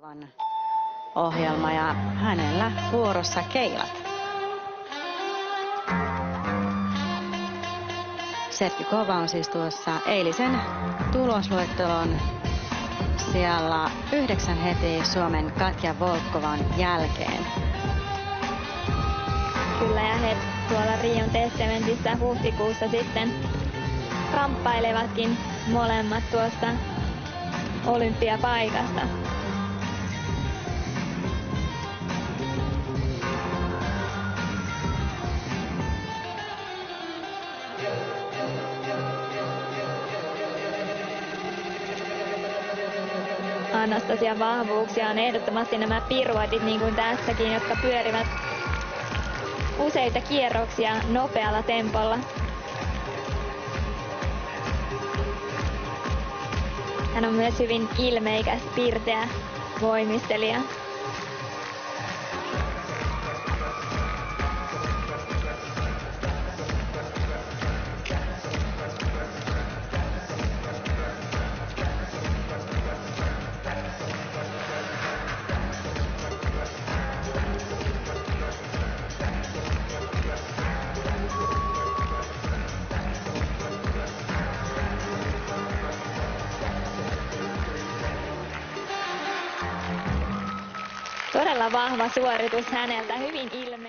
Volkovan ohjelma ja hänellä vuorossa keilat. Sergikova on siis tuossa eilisen tulosluettelon siellä 9 heti Suomen Katja Volkovan jälkeen. Kyllä, ja he tuolla Rion Testamentissä huhtikuussa sitten ramppailevatkin molemmat tuosta olympiapaikasta. Anastasian vahvuuksia on ehdottomasti nämä piruetit, niin kuin tässäkin, jotka pyörivät useita kierroksia nopealla tempolla. Hän on myös hyvin ilmeikäs, pirteä voimistelija. Todella vahva suoritus häneltä, hyvin ilmeinen.